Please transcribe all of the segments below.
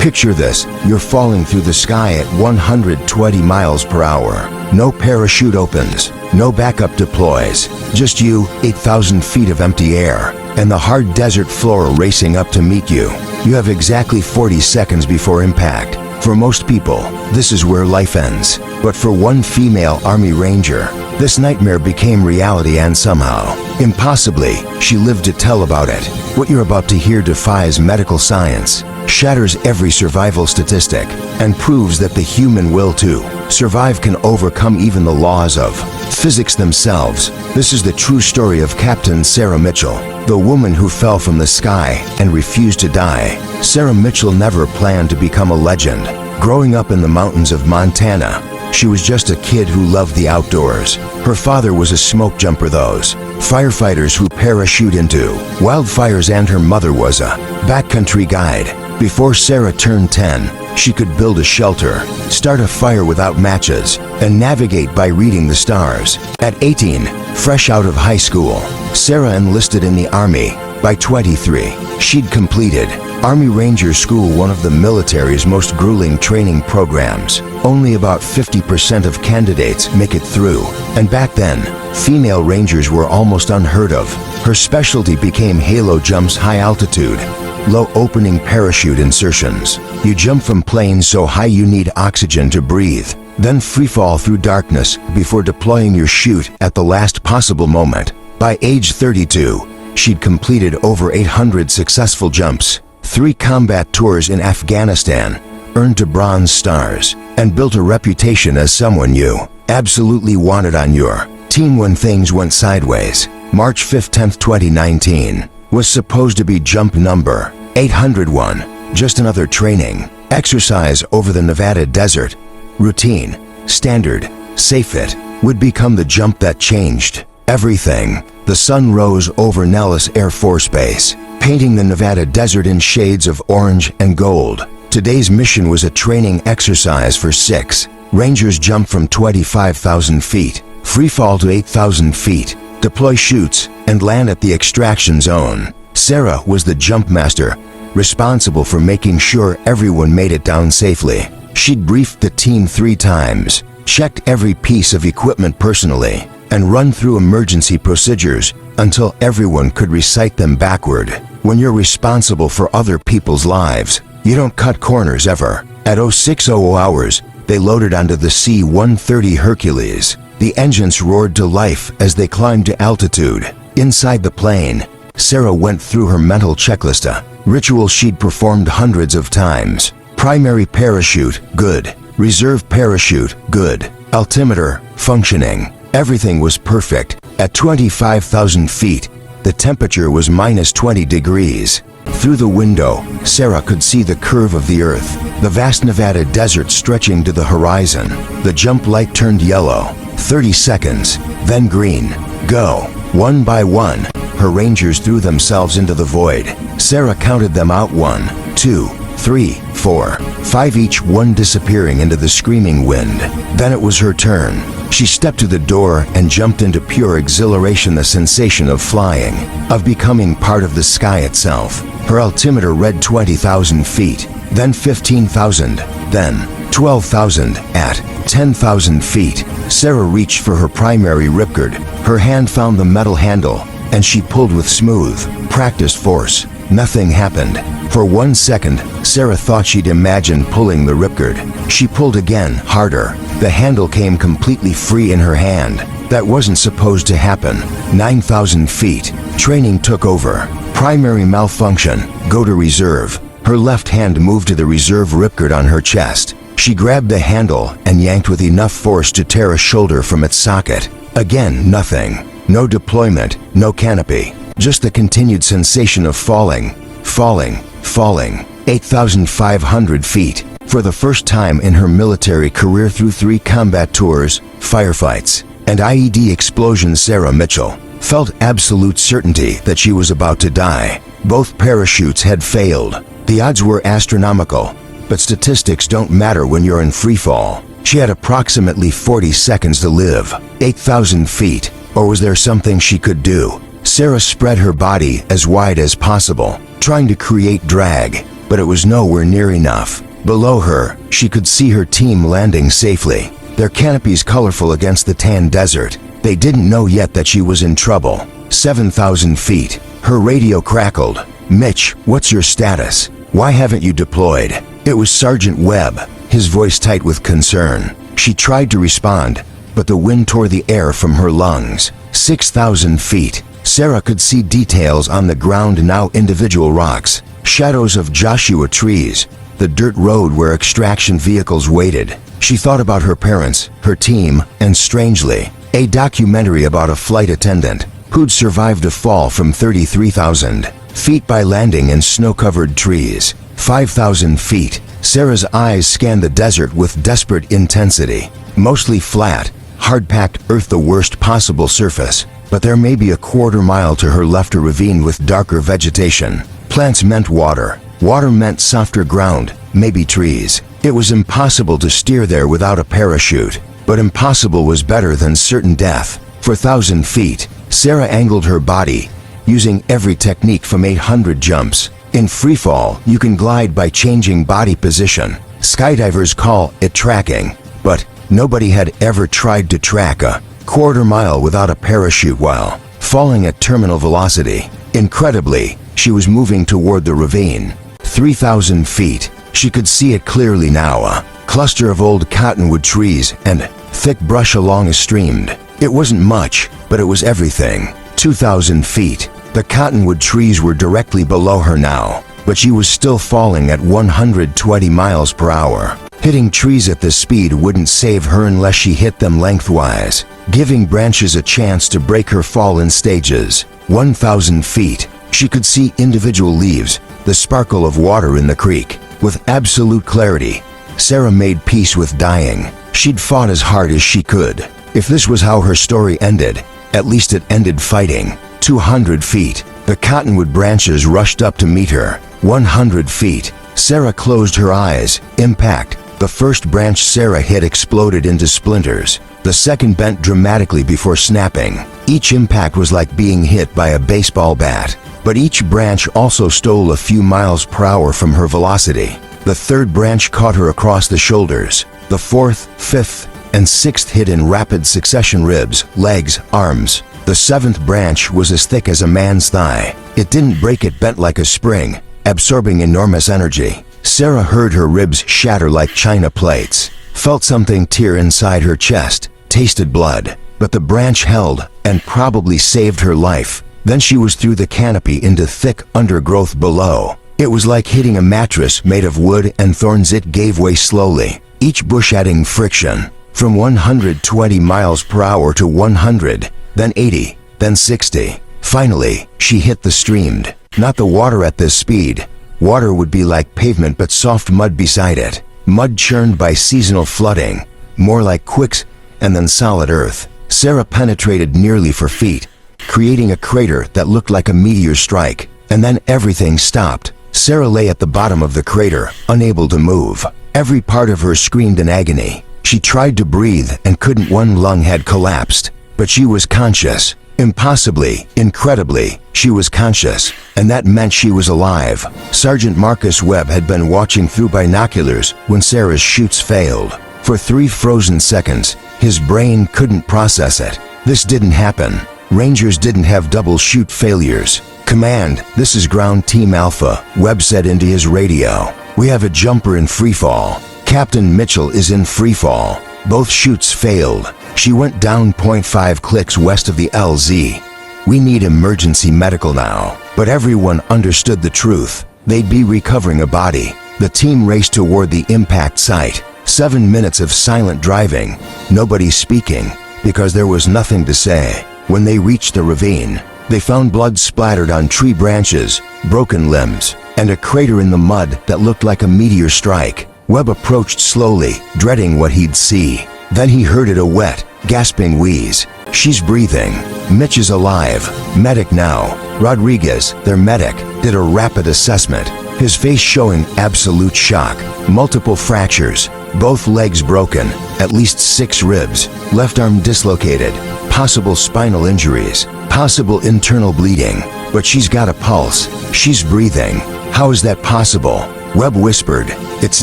Picture this, you're falling through the sky at 120 miles per hour. No parachute opens, no backup deploys, just you, 8,000 feet of empty air, and the hard desert floor racing up to meet you. You have exactly 40 seconds before impact. For most people, this is where life ends. But for one female Army Ranger, this nightmare became reality, and somehow, impossibly, she lived to tell about it. What you're about to hear defies medical science, shatters every survival statistic, and proves that the human will to survive can overcome even the laws of physics themselves. This is the true story of Captain Sarah Mitchell, the woman who fell from the sky and refused to die. Sarah Mitchell never planned to become a legend. Growing up in the mountains of Montana, she was just a kid who loved the outdoors. Her father was a smoke jumper, those firefighters who parachute into wildfires, and her mother was a backcountry guide. Before Sarah turned 10, she could build a shelter, start a fire without matches, and navigate by reading the stars. At 18, fresh out of high school, Sarah enlisted in the Army. By 23, she'd completed Army Ranger School, one of the military's most grueling training programs. Only about 50% of candidates make it through, and back then, female Rangers were almost unheard of. Her specialty became halo jumps, high altitude, low opening parachute insertions. You jump from planes so high you need oxygen to breathe, then freefall through darkness before deploying your chute at the last possible moment. By age 32, she'd completed over 800 successful jumps, 3 combat tours in Afghanistan, earned 2 Bronze Stars, and built a reputation as someone you absolutely wanted on your team when things went sideways. March 15, 2019, was supposed to be jump number 801, just another training exercise over the Nevada desert. Routine, standard, safe. It would become the jump that changed everything. The sun rose over Nellis Air Force Base, painting the Nevada desert in shades of orange and gold. Today's mission was a training exercise for 6 Rangers. Jump from 25,000 feet, free fall to 8,000 feet, deploy chutes, and land at the extraction zone. Sarah was the jump master, responsible for making sure everyone made it down safely. She'd briefed the team 3 times, checked every piece of equipment personally, and run through emergency procedures until everyone could recite them backward. When you're responsible for other people's lives, you don't cut corners ever. At 0600 hours, they loaded onto the C-130 Hercules. The engines roared to life as they climbed to altitude. Inside the plane, Sarah went through her mental checklist, a ritual she'd performed hundreds of times. Primary parachute, good. Reserve parachute, good. Altimeter, functioning. Everything was perfect. At 25,000 feet, the temperature was minus 20 degrees. Through the window, Sarah could see the curve of the earth, the vast Nevada desert stretching to the horizon. The jump light turned yellow. 30 seconds, then green. Go. One by one, her Rangers threw themselves into the void. Sarah counted them out: 1, 2, 3, 4, 5, each one disappearing into the screaming wind. Then it was her turn. She stepped to the door and jumped into pure exhilaration, the sensation of flying, of becoming part of the sky itself. Her altimeter read 20,000 feet, then 15,000, then 12,000. At 10,000 feet, Sarah reached for her primary ripcord. Her hand found the metal handle, and she pulled with smooth, practiced force. Nothing happened. For 1 second, Sarah thought she'd imagined pulling the ripcord. She pulled again, harder. The handle came completely free in her hand. That wasn't supposed to happen. 9,000 feet. Training took over. Primary malfunction. Go to reserve. Her left hand moved to the reserve ripcord on her chest. She grabbed the handle and yanked with enough force to tear a shoulder from its socket. Again, nothing. No deployment, no canopy. Just the continued sensation of falling, falling, falling. 8,500 feet. For the first time in her military career, through 3 combat tours, firefights, and IED explosions, Sarah Mitchell felt absolute certainty that she was about to die. Both parachutes had failed. The odds were astronomical, but statistics don't matter when you're in freefall. She had approximately 40 seconds to live. 8,000 feet. Or was there something she could do? Sarah spread her body as wide as possible, trying to create drag, but it was nowhere near enough. Below her, she could see her team landing safely, their canopies colorful against the tan desert. They didn't know yet that she was in trouble. 7,000 feet. Her radio crackled. "Mitch, what's your status? Why haven't you deployed?" It was Sergeant Webb, his voice tight with concern. She tried to respond, but the wind tore the air from her lungs. 6,000 feet. Sarah could see details on the ground now, individual rocks, shadows of Joshua trees, the dirt road where extraction vehicles waited. She thought about her parents, her team, and strangely, a documentary about a flight attendant who'd survived a fall from 33,000 feet by landing in snow-covered trees. 5,000 feet. Sarah's eyes scanned the desert with desperate intensity. Mostly flat, hard-packed earth, the worst possible surface. But there may be a quarter mile to her left, a ravine with darker vegetation. Plants meant water. Water meant softer ground, maybe trees. It was impossible to steer there without a parachute. But impossible was better than certain death. For 1,000 feet, Sarah angled her body, using every technique from 800 jumps. In freefall, you can glide by changing body position. Skydivers call it tracking. But nobody had ever tried to track a quarter mile without a parachute while falling at terminal velocity. Incredibly, she was moving toward the ravine. 3,000 feet. She could see it clearly now, a cluster of old cottonwood trees and thick brush along a stream. It wasn't much, but it was everything. 2,000 feet. The cottonwood trees were directly below her now, but she was still falling at 120 miles per hour. Hitting trees at this speed wouldn't save her unless she hit them lengthwise, giving branches a chance to break her fall in stages. 1,000 feet. She could see individual leaves, the sparkle of water in the creek. With absolute clarity, Sarah made peace with dying. She'd fought as hard as she could. If this was how her story ended, at least it ended fighting. 200 feet. The cottonwood branches rushed up to meet her. 100 feet. Sarah closed her eyes. Impact. The first branch Sarah hit exploded into splinters. The second bent dramatically before snapping. Each impact was like being hit by a baseball bat. But each branch also stole a few miles per hour from her velocity. The third branch caught her across the shoulders. The fourth, fifth, and sixth hit in rapid succession ribs, legs, arms. The seventh branch was as thick as a man's thigh. It didn't break, it bent like a spring, absorbing enormous energy. Sarah heard her ribs shatter like china plates, felt something tear inside her chest, tasted blood. But the branch held, and probably saved her life. Then she was through the canopy into thick undergrowth below. It was like hitting a mattress made of wood and thorns. It gave way slowly, each bush adding friction. From 120 miles per hour to 100, then 80, then 60. Finally, she hit the stream. Not the water at this speed. Water would be like pavement but soft mud beside it. Mud churned by seasonal flooding. More like quicks, and then solid earth. Sarah penetrated nearly 4 feet, creating a crater that looked like a meteor strike. And then everything stopped. Sarah lay at the bottom of the crater, unable to move. Every part of her screamed in agony. She tried to breathe and couldn't. One lung had collapsed. But she was conscious. Impossibly, incredibly, she was conscious. And that meant she was alive. Sergeant Marcus Webb had been watching through binoculars when Sarah's chutes failed. For 3 frozen seconds, his brain couldn't process it. This didn't happen. Rangers didn't have double chute failures. "Command, this is Ground Team Alpha," Webb said into his radio. "We have a jumper in freefall. Captain Mitchell is in freefall. Both chutes failed. She went down 0.5 clicks west of the LZ. We need emergency medical now." But everyone understood the truth. They'd be recovering a body. The team raced toward the impact site. 7 minutes of silent driving. Nobody speaking, because there was nothing to say. When they reached the ravine, they found blood splattered on tree branches, broken limbs, and a crater in the mud that looked like a meteor strike. Webb approached slowly, dreading what he'd see. Then he heard a wet, gasping wheeze. "She's breathing. Mitch is alive. Medic now." Rodriguez, their medic, did a rapid assessment, his face showing absolute shock. Multiple fractures, both legs broken, at least 6 ribs, left arm dislocated, possible spinal injuries, possible internal bleeding. But she's got a pulse. She's breathing. How is that possible? Webb whispered, "It's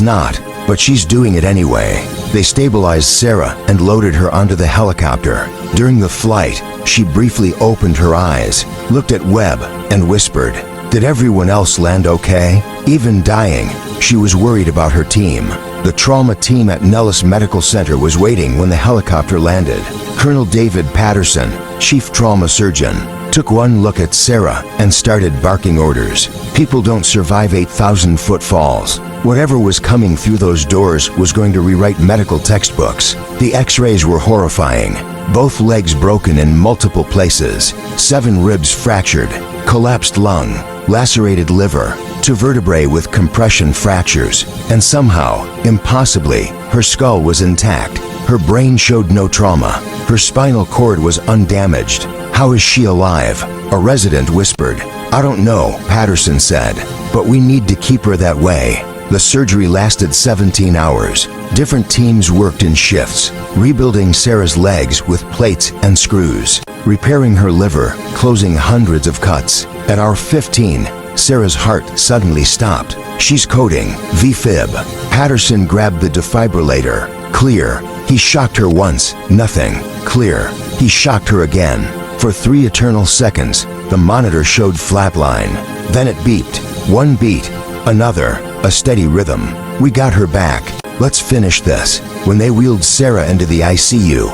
not, but she's doing it anyway." They stabilized Sarah and loaded her onto the helicopter. During the flight, she briefly opened her eyes, looked at Webb, and whispered, "Did everyone else land okay?" Even dying, she was worried about her team. The trauma team at Nellis Medical Center was waiting when the helicopter landed. Colonel David Patterson, chief trauma surgeon, took one look at Sarah and started barking orders. People don't survive 8,000-foot falls. Whatever was coming through those doors was going to rewrite medical textbooks. The x-rays were horrifying. Both legs broken in multiple places, 7 ribs fractured, collapsed lung, lacerated liver, 2 vertebrae with compression fractures, and somehow, impossibly, her skull was intact. Her brain showed no trauma. Her spinal cord was undamaged. "How is she alive?" a resident whispered. "I don't know," Patterson said, "but we need to keep her that way." The surgery lasted 17 hours. Different teams worked in shifts, rebuilding Sarah's legs with plates and screws, repairing her liver, closing hundreds of cuts. At hour 15, Sarah's heart suddenly stopped. "She's coding, V-fib." Patterson grabbed the defibrillator. Clear. He shocked her once. Nothing. Clear. He shocked her again. For 3 eternal seconds, the monitor showed flatline. Then it beeped. One beat. Another. A steady rhythm. "We got her back. Let's finish this." When they wheeled Sarah into the ICU,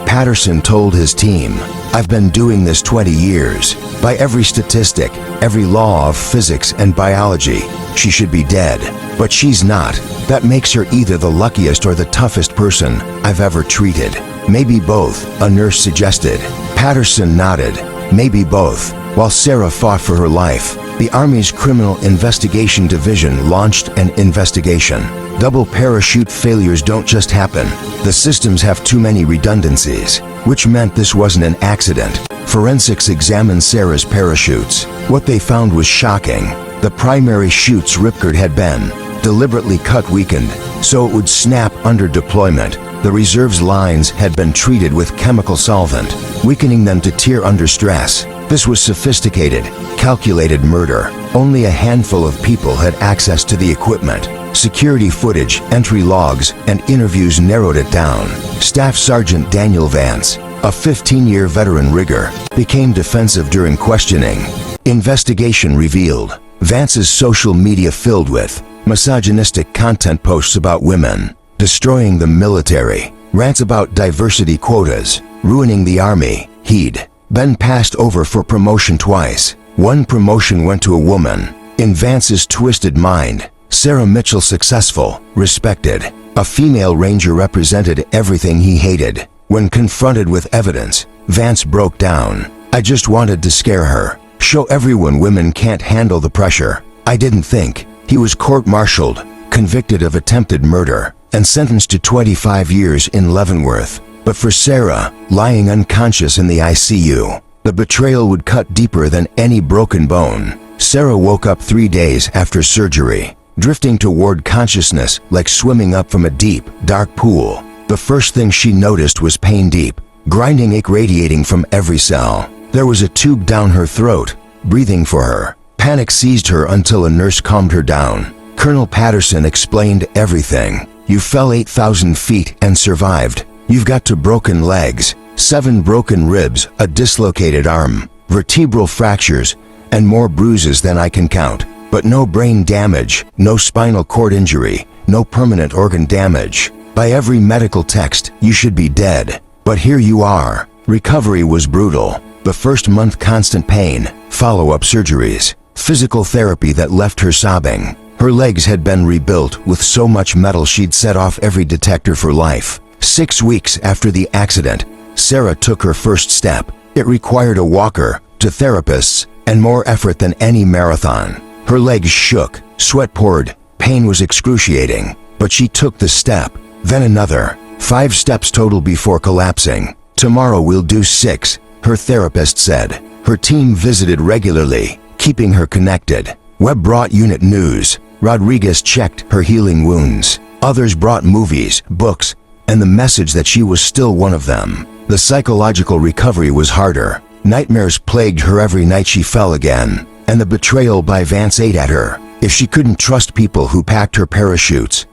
Patterson told his team, "I've been doing this 20 years. By every statistic, every law of physics and biology, she should be dead. But she's not. That makes her either the luckiest or the toughest person I've ever treated." "Maybe both," a nurse suggested. Patterson nodded. "Maybe both." While Sarah fought for her life, the Army's Criminal Investigation Division launched an investigation. Double parachute failures don't just happen. The systems have too many redundancies, which meant this wasn't an accident. Forensics examined Sarah's parachutes. What they found was shocking. The primary chute's ripcord had been deliberately cut weakened, so it would snap under deployment. The reserve's lines had been treated with chemical solvent, weakening them to tear under stress. This was sophisticated, calculated murder. Only a handful of people had access to the equipment. Security footage, entry logs, and interviews narrowed it down. Staff Sergeant Daniel Vance, a 15-year veteran rigger, became defensive during questioning. Investigation revealed Vance's social media filled with misogynistic content posts about women, destroying the military, rants about diversity quotas, ruining the Army. He'd been passed over for promotion twice. One promotion went to a woman. In Vance's twisted mind, Sarah Mitchell successful, respected. A female ranger represented everything he hated. When confronted with evidence, Vance broke down. "I just wanted to scare her. Show everyone women can't handle the pressure." I didn't think. He was court-martialed, convicted of attempted murder, and sentenced to 25 years in Leavenworth. But for Sarah, lying unconscious in the ICU, the betrayal would cut deeper than any broken bone. Sarah woke up 3 days after surgery, drifting toward consciousness like swimming up from a deep, dark pool. The first thing she noticed was pain deep, grinding ache radiating from every cell. There was a tube down her throat, breathing for her. Panic seized her until a nurse calmed her down. Colonel Patterson explained everything. "You fell 8,000 feet and survived. You've got 2 broken legs, 7 broken ribs, a dislocated arm, vertebral fractures, and more bruises than I can count. But no brain damage, no spinal cord injury, no permanent organ damage. By every medical text, you should be dead. But here you are." Recovery was brutal. The first month constant pain, follow-up surgeries, physical therapy that left her sobbing. Her legs had been rebuilt with so much metal she'd set off every detector for life. 6 weeks after the accident, Sarah took her first step. It required a walker, 2 therapists, and more effort than any marathon. Her legs shook, sweat poured, pain was excruciating. But she took the step, then another. 5 steps total before collapsing. "Tomorrow we'll do 6, her therapist said. Her team visited regularly, keeping her connected. Webb brought unit news. Rodriguez checked her healing wounds. Others brought movies, books, and the message that she was still one of them. The psychological recovery was harder. Nightmares plagued her every night she fell again, and the betrayal by Vance ate at her. If she couldn't trust people who packed her parachutes,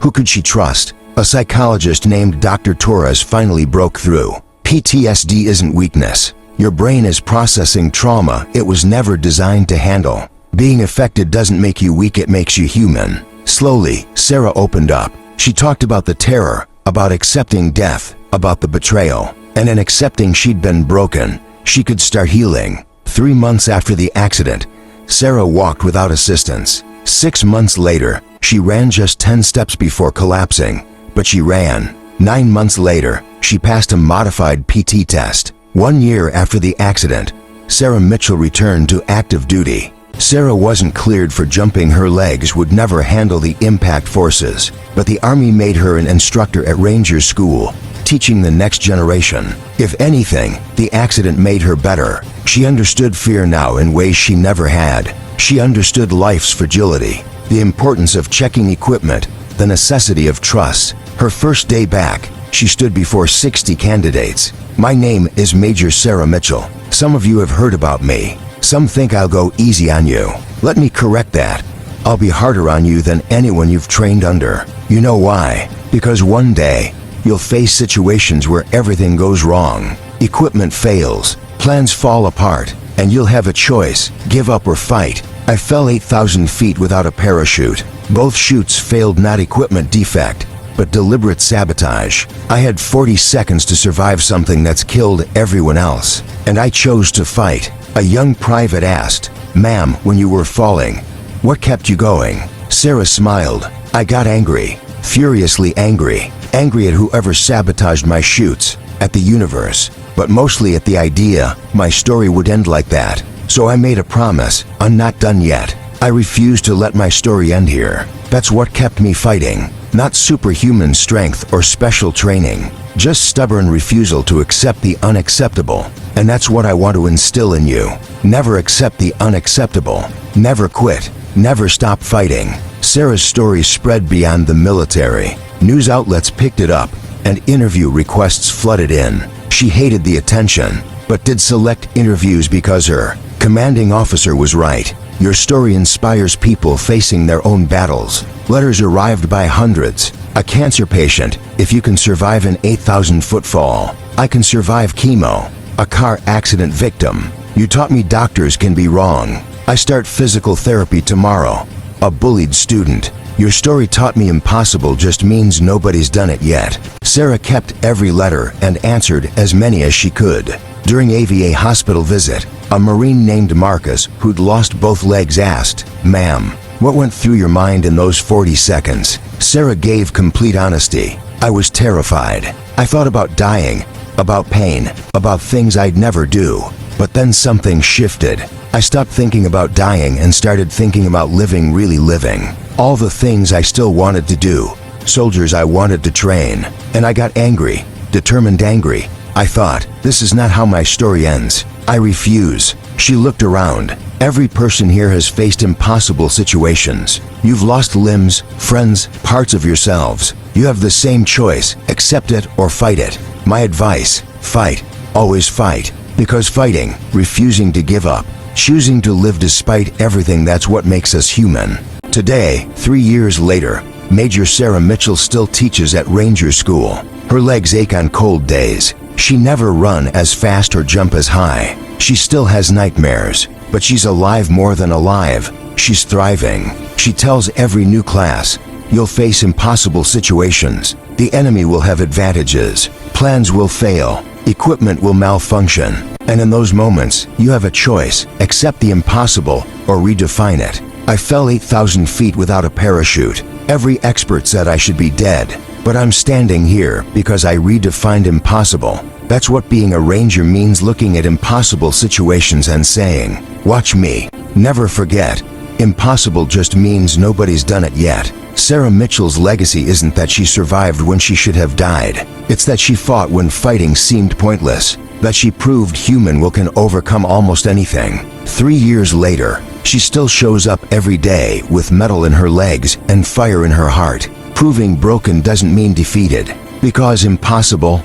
who could she trust? A psychologist named Dr. Torres finally broke through. PTSD isn't weakness. Your brain is processing trauma it was never designed to handle. Being affected doesn't make you weak, it makes you human. Slowly, Sarah opened up. She talked about the terror, about accepting death, about the betrayal, and in accepting she'd been broken, she could start healing. 3 months after the accident, Sarah walked without assistance. 6 months later, she ran just 10 steps before collapsing, but she ran. 9 months later, she passed a modified PT test. 1 year after the accident, Sarah Mitchell returned to active duty. Sarah wasn't cleared for jumping. Her legs would never handle the impact forces, but the Army made her an instructor at Ranger School, teaching the next generation. If anything, the accident made her better. She understood fear now in ways she never had. She understood life's fragility, the importance of checking equipment, the necessity of trust. Her first day back, she stood before 60 candidates. My name is Major Sarah Mitchell. Some of you have heard about me. Some think I'll go easy on you. Let me correct that. I'll be harder on you than anyone you've trained under. You know why? Because one day, you'll face situations where everything goes wrong. Equipment fails, plans fall apart, and you'll have a choice, give up or fight. I fell 8,000 feet without a parachute. Both chutes failed, not equipment defect, but deliberate sabotage. I had 40 seconds to survive something that's killed everyone else, and I chose to fight. A young private asked, "Ma'am, when you were falling, what kept you going?" Sarah smiled. I got angry, furiously angry. Angry at whoever sabotaged my chutes, at the universe, but mostly at the idea my story would end like that. So I made a promise, I'm not done yet. I refused to let my story end here. That's what kept me fighting. Not superhuman strength or special training, just stubborn refusal to accept the unacceptable. And that's what I want to instill in you. Never accept the unacceptable. Never quit. Never stop fighting. Sarah's story spread beyond the military. News outlets picked it up, and interview requests flooded in. She hated the attention, but did select interviews because her commanding officer was right. Your story inspires people facing their own battles. Letters arrived by hundreds. A cancer patient, if you can survive an 8,000-foot fall, I can survive chemo. A car accident victim, you taught me doctors can be wrong. I start physical therapy tomorrow. A bullied student, your story taught me impossible just means nobody's done it yet. Sarah kept every letter and answered as many as she could. During a VA hospital visit, a Marine named Marcus, who'd lost both legs, asked, "Ma'am, what went through your mind in those 40 seconds?" Sarah gave complete honesty. I was terrified. I thought about dying, about pain, about things I'd never do. But then something shifted. I stopped thinking about dying and started thinking about living, really living. All the things I still wanted to do, soldiers I wanted to train. And I got angry, determined angry. I thought, this is not how my story ends. I refuse. She looked around. Every person here has faced impossible situations. You've lost limbs, friends, parts of yourselves. You have the same choice, accept it or fight it. My advice, fight, always fight. Because fighting, refusing to give up, choosing to live despite everything, that's what makes us human. Today, 3 years later, Major Sarah Mitchell still teaches at Ranger School. Her legs ache on cold days. She never run as fast or jump as high. She still has nightmares, but she's alive, more than alive. She's thriving. She tells every new class, you'll face impossible situations. The enemy will have advantages. Plans will fail. Equipment will malfunction. And in those moments, you have a choice. Accept the impossible or redefine it. I fell 8,000 feet without a parachute. Every expert said I should be dead. But I'm standing here because I redefined impossible. That's what being a ranger means, looking at impossible situations and saying, watch me. Never forget, impossible just means nobody's done it yet. Sarah Mitchell's legacy isn't that she survived when she should have died. It's that she fought when fighting seemed pointless. That she proved human will can overcome almost anything. 3 years later, she still shows up every day with metal in her legs and fire in her heart. Proving broken doesn't mean defeated. Because impossible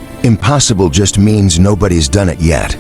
just means nobody's done it yet.